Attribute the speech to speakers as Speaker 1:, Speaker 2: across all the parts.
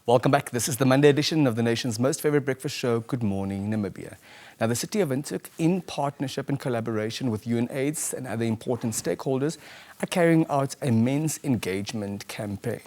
Speaker 1: Welcome back. This is the Monday edition of the nation's most favorite breakfast show, Good Morning Namibia. Now, the city of Windhoek, in partnership and collaboration with UNAIDS and other important stakeholders, are carrying out a men's engagement campaign.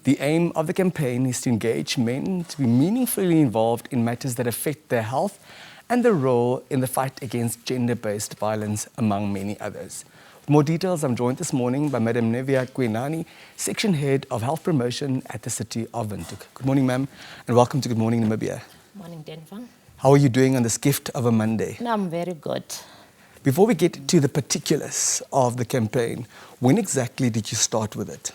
Speaker 1: The aim of the campaign is to engage men to be meaningfully involved in matters that affect their health and their role in the fight against gender-based violence, among many others. For more details, I'm joined this morning by Madam Nevia Quinani, Section Head of Health Promotion at the City of Windhoek. Good morning, ma'am, and welcome to Good Morning Namibia.
Speaker 2: Morning, Denver.
Speaker 1: How are you doing on this gift of a Monday?
Speaker 2: No, I'm very good.
Speaker 1: Before we get to the particulars of the campaign, when exactly did you start with it?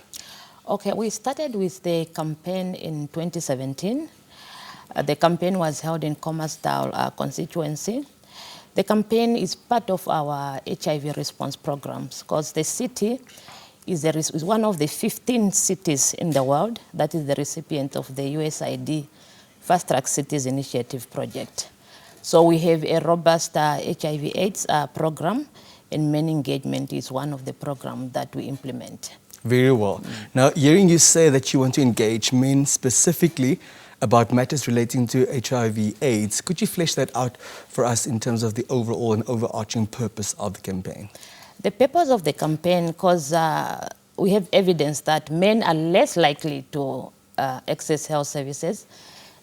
Speaker 2: Okay, we started with the campaign in 2017. The campaign was held in Commercedale constituency. The campaign is part of our HIV response programs because the city is one of the 15 cities in the world that is the recipient of the USAID Fast Track Cities Initiative project. So we have a robust HIV/AIDS program, and men engagement is one of the programs that we implement.
Speaker 1: Very well. Now, hearing you say that you want to engage men specifically about matters relating to HIV/AIDS, could you flesh that out for us in terms of the overall and overarching purpose of the campaign?
Speaker 2: The purpose of the campaign, because we have evidence that men are less likely to access health services.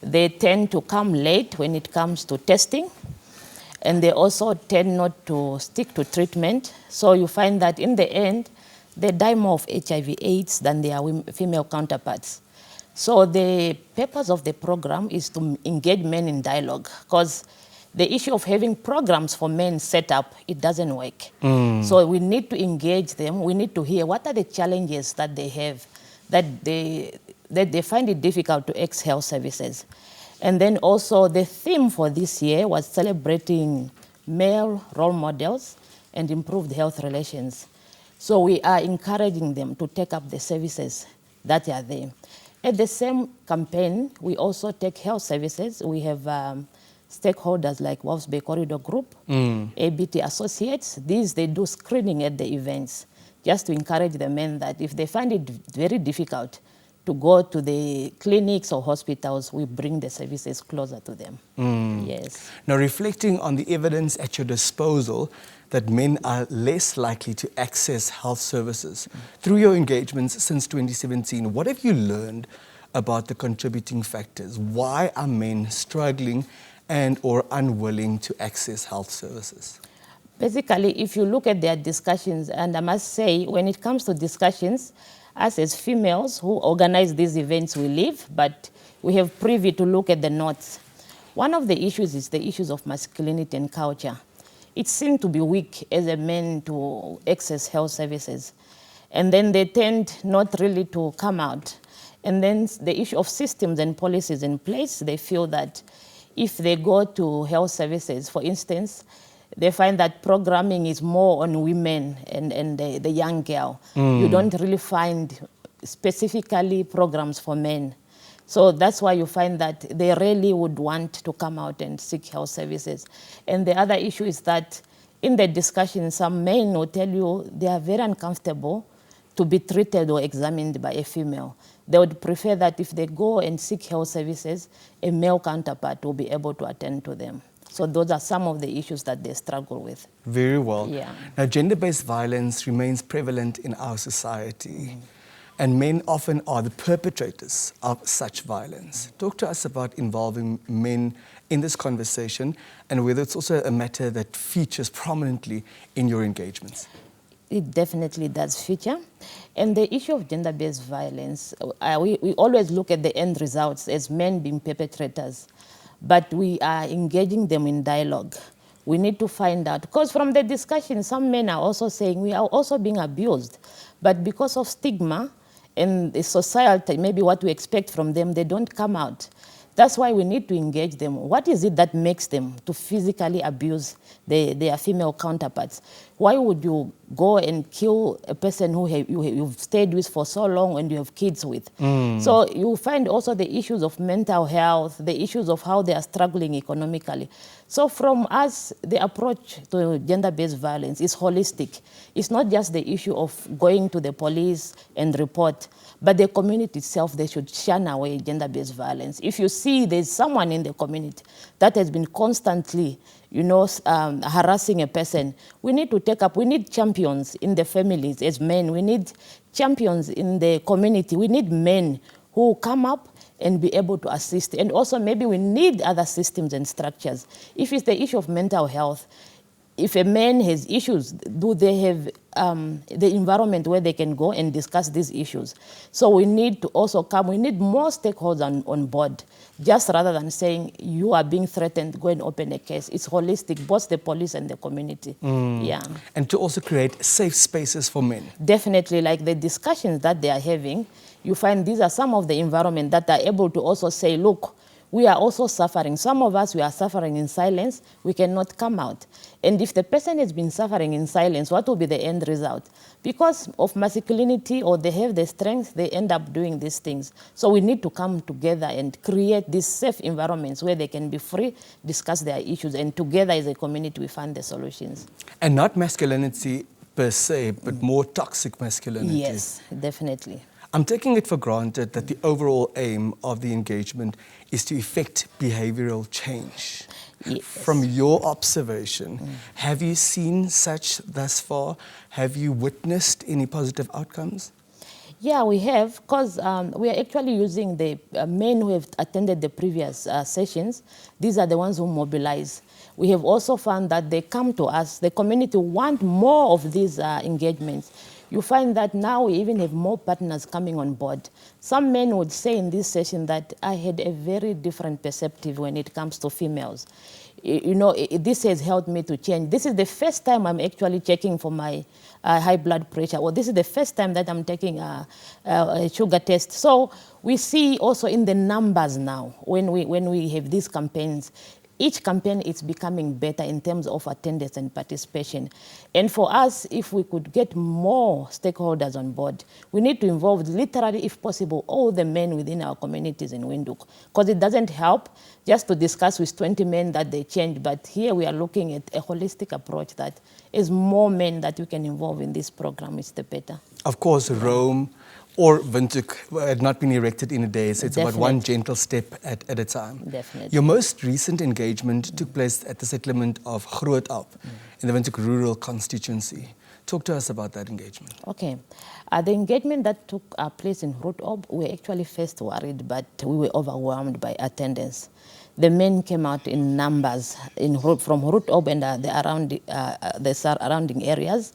Speaker 2: They tend to come late when it comes to testing, and they also tend not to stick to treatment. So you find that in the end, they die more of HIV/AIDS than their female counterparts. So the purpose of the program is to engage men in dialogue, because the issue of having programs for men set up, it doesn't work. So we need to engage them. We need to hear what are the challenges that they have, that they find it difficult to access health services. And then also the theme for this year was celebrating male role models and improved health relations. So we are encouraging them to take up the services that are there. At the same campaign, we also take health services. We have stakeholders like Wolf's Bay Corridor Group, ABT Associates. These, they do screening at the events, just to encourage the men that if they find it very difficult to go to the clinics or hospitals, we bring the services closer to them. Yes.
Speaker 1: Now, reflecting on the evidence at your disposal that men are less likely to access health services, through your engagements since 2017, what have you learned about the contributing factors? Why are men struggling and or unwilling to access health services?
Speaker 2: Basically, if you look at their discussions, and I must say, when it comes to discussions, us as females who organize these events, we live, but we have privy to look at the notes. One of the issues is the issues of masculinity and culture. It seems to be weak as a man to access health services. And then they tend not really to come out. And then the issue of systems and policies in place, they feel that if they go to health services, for instance, they find that programming is more on women and the young girl. You don't really find specifically programs for men. So that's why you find that they really would want to come out and seek health services. And the other issue is that in the discussion, some men will tell you they are very uncomfortable to be treated or examined by a female. They would prefer that if they go and seek health services, a male counterpart will be able to attend to them. So those are some of the issues that they struggle with.
Speaker 1: Very well.
Speaker 2: Yeah.
Speaker 1: Now, gender-based violence remains prevalent in our society. And men often are the perpetrators of such violence. Talk to us about involving men in this conversation and whether it's also a matter that features prominently in your engagements.
Speaker 2: It definitely does feature. And the issue of gender-based violence, we always look at the end results as men being perpetrators, but we are engaging them in dialogue. We need to find out, because from the discussion, some men are also saying we are also being abused, but because of stigma, and the society, maybe what we expect from them, they don't come out. That's why we need to engage them. What is it that makes them to physically abuse their female counterparts? Why would you go and kill a person who you've stayed with for so long and you have kids with? So you find also the issues of mental health, the issues of how they are struggling economically. So from us, the approach to gender-based violence is holistic. It's not just the issue of going to the police and report, but the community itself, they should shun away gender-based violence. If you see there's someone in the community that has been constantly, harassing a person, we need to take up, we need champions in the families as men, we need champions in the community, we need men who come up and be able to assist. And also maybe we need other systems and structures. If it's the issue of mental health, if a man has issues, do they have the environment where they can go and discuss these issues? So we need to also we need more stakeholders on board, just rather than saying you are being threatened, go and open a case. It's holistic, both the police and the community. Yeah.
Speaker 1: And to also create safe spaces for men.
Speaker 2: Definitely, like the discussions that they are having, you find these are some of the environment that are able to also say, look, we are also suffering. Some of us, we are suffering in silence. We cannot come out. And if the person has been suffering in silence, what will be the end result? Because of masculinity or they have the strength, they end up doing these things. So we need to come together and create these safe environments where they can be free, discuss their issues, and together as a community we find the solutions.
Speaker 1: And not masculinity per se, but more toxic masculinity.
Speaker 2: Yes, definitely.
Speaker 1: I'm taking it for granted that the overall aim of the engagement is to effect behavioral change.
Speaker 2: Yes.
Speaker 1: From your observation, have you seen such thus far? Have you witnessed any positive outcomes?
Speaker 2: Yeah, we have, because we are actually using the men who have attended the previous sessions. These are the ones who mobilize. We have also found that they come to us, the community want more of these engagements. You find that now we even have more partners coming on board. Some men would say in this session that I had a very different perspective when it comes to females. This has helped me to change. This is the first time I'm actually checking for my high blood pressure, or this is the first time that I'm taking a sugar test. So we see also in the numbers now, when we have these campaigns, each campaign is becoming better in terms of attendance and participation. And for us, if we could get more stakeholders on board, we need to involve literally, if possible, all the men within our communities in Windhoek. Because it doesn't help just to discuss with 20 men that they change, but here we are looking at a holistic approach that is more men that we can involve in this program, is the better.
Speaker 1: Of course, Rome or Windhoek had not been erected in a day, so it's
Speaker 2: Definitely.
Speaker 1: about one gentle step at a time.
Speaker 2: Definitely.
Speaker 1: Your most recent engagement took place at the settlement of Grootop in the Windhoek rural constituency. Talk to us about that engagement.
Speaker 2: Okay. The engagement that took place in Grootop, we were actually first worried, but we were overwhelmed by attendance. The men came out in numbers from Grootop and the surrounding areas.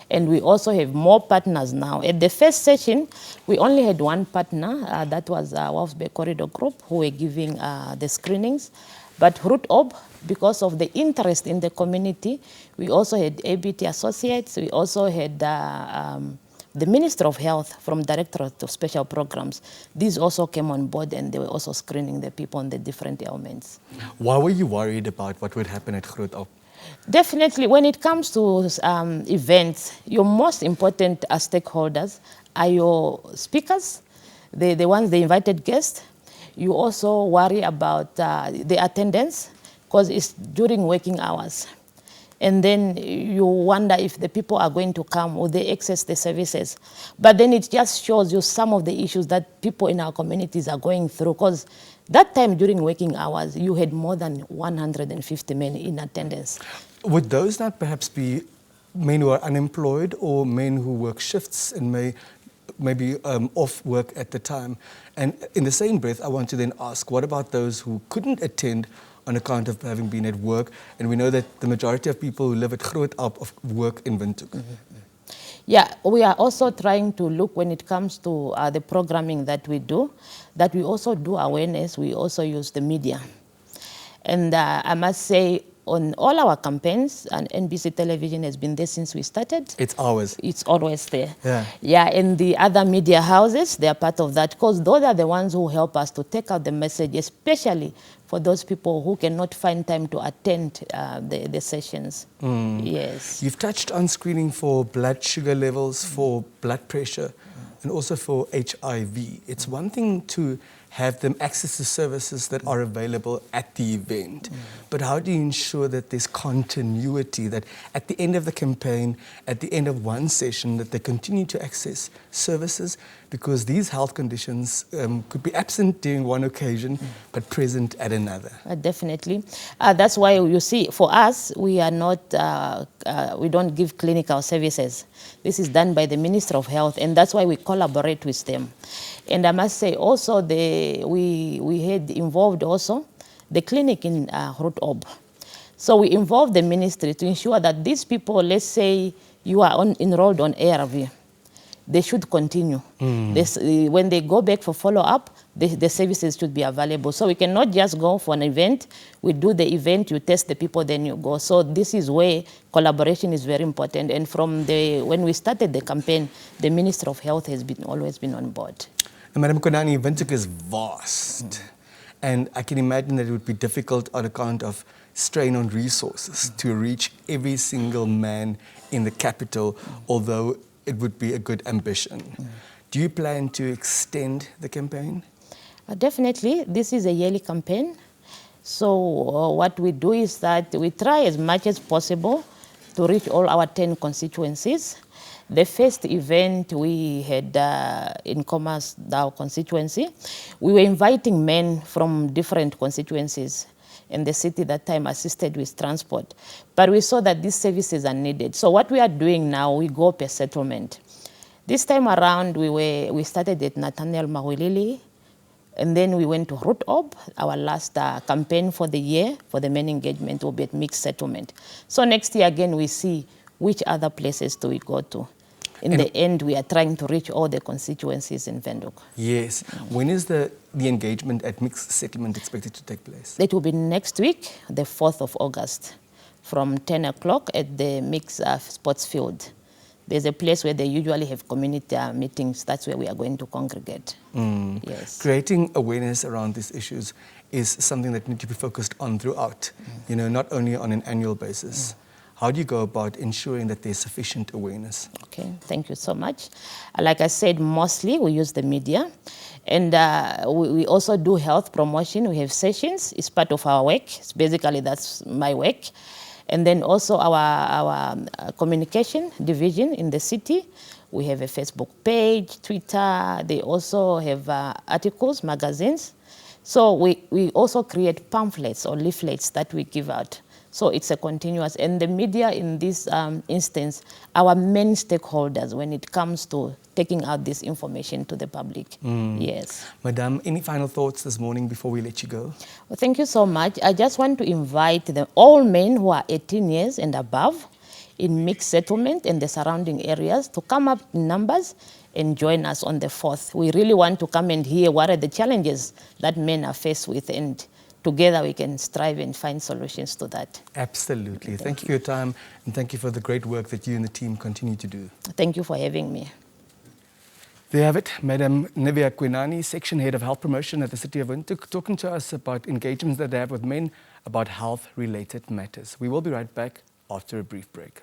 Speaker 2: And we also have more partners now. At the first session, we only had one partner, that was Wolfsburg Corridor Group, who were giving the screenings. But Grootop, because of the interest in the community, we also had ABT Associates, we also had the Minister of Health from Directorate of Special Programs. These also came on board and they were also screening the people on the different ailments.
Speaker 1: Why were you worried about what would happen at Grootop?
Speaker 2: Definitely, when it comes to events, your most important stakeholders are your speakers, the ones, the invited guests. You also worry about the attendance, because it's during working hours. And then you wonder if the people are going to come, will they access the services. But then it just shows you some of the issues that people in our communities are going through, because that time during working hours, you had more than 150 men in attendance.
Speaker 1: Would those not perhaps be men who are unemployed or men who work shifts and maybe off work at the time? And in the same breath, I want to then ask, what about those who couldn't attend on account of having been at work? And we know that the majority of people who live at Grootop work in Windhoek. Mm-hmm.
Speaker 2: Yeah, we are also trying to look when it comes to the programming that we do, that we also do awareness, we also use the media. And I must say, on all our campaigns, and NBC Television has been there since we started.
Speaker 1: It's ours.
Speaker 2: It's always there.
Speaker 1: Yeah.
Speaker 2: Yeah, and the other media houses, they are part of that, because those are the ones who help us to take out the message, especially for those people who cannot find time to attend the sessions. Yes.
Speaker 1: You've touched on screening for blood sugar levels, for blood pressure, and also for HIV. It's one thing to have them access to services that are available at the event. But how do you ensure that there's continuity, that at the end of the campaign, at the end of one session, that they continue to access services? Because these health conditions could be absent during one occasion, but present at another.
Speaker 2: Definitely. That's why you see, for us, we are not, we don't give clinical services. This is done by the Ministry of Health, and that's why we collaborate with them. And I must say also, we had involved also the clinic in Windhoek. So we involved the ministry to ensure that these people, let's say you are enrolled on ARV, they should continue. When they go back for follow-up, the services should be available. So we cannot just go for an event. We do the event, you test the people, then you go. So this is where collaboration is very important. And from when we started the campaign, the Minister of Health has always been on board.
Speaker 1: And Madam Konani, Windhoek is vast. And I can imagine that it would be difficult on account of strain on resources to reach every single man in the capital, although it would be a good ambition. Do you plan to extend the campaign?
Speaker 2: Definitely. This is a yearly campaign. So what we do is that we try as much as possible to reach all our 10 constituencies. The first event we had in Commerce-Dow constituency, we were inviting men from different constituencies in the city that time, assisted with transport. But we saw that these services are needed. So what we are doing now, we go per settlement. This time around, we started at Nathaniel Mahulili, and then we went to Windhoek. Our last campaign for the year for the men engagement will be at mixed settlement. So next year again, we see which other places do we go to. In the end, we are trying to reach all the constituencies in Windhoek.
Speaker 1: Yes. When is the engagement at mixed settlement expected to take place?
Speaker 2: It will be next week, the 4th of August, from 10 o'clock at the mixed sports field. There's a place where they usually have community meetings. That's where we are going to congregate. Yes.
Speaker 1: Creating awareness around these issues is something that needs to be focused on throughout, you know, not only on an annual basis. How do you go about ensuring that there's sufficient awareness?
Speaker 2: Okay, thank you so much. Like I said, mostly we use the media. And we also do health promotion. We have sessions. It's part of our work. Basically, that's my work. And then also our communication division in the city. We have a Facebook page, Twitter. They also have articles, magazines. So we also create pamphlets or leaflets that we give out. So it's a continuous, and the media in this instance, our main stakeholders when it comes to taking out this information to the public. Yes.
Speaker 1: Madam, any final thoughts this morning before we let you go?
Speaker 2: Well, thank you so much. I just want to invite all men who are 18 years and above in mixed settlement and the surrounding areas to come up in numbers and join us on the 4th. We really want to come and hear what are the challenges that men are faced with, and together we can strive and find solutions to that.
Speaker 1: Absolutely. Thank you for your time, and thank you for the great work that you and the team continue to do.
Speaker 2: Thank you for having me.
Speaker 1: There you have it, Madam Nevia Kwinani, Section Head of Health Promotion at the City of Windhoek, talking to us about engagements that they have with men about health-related matters. We will be right back after a brief break.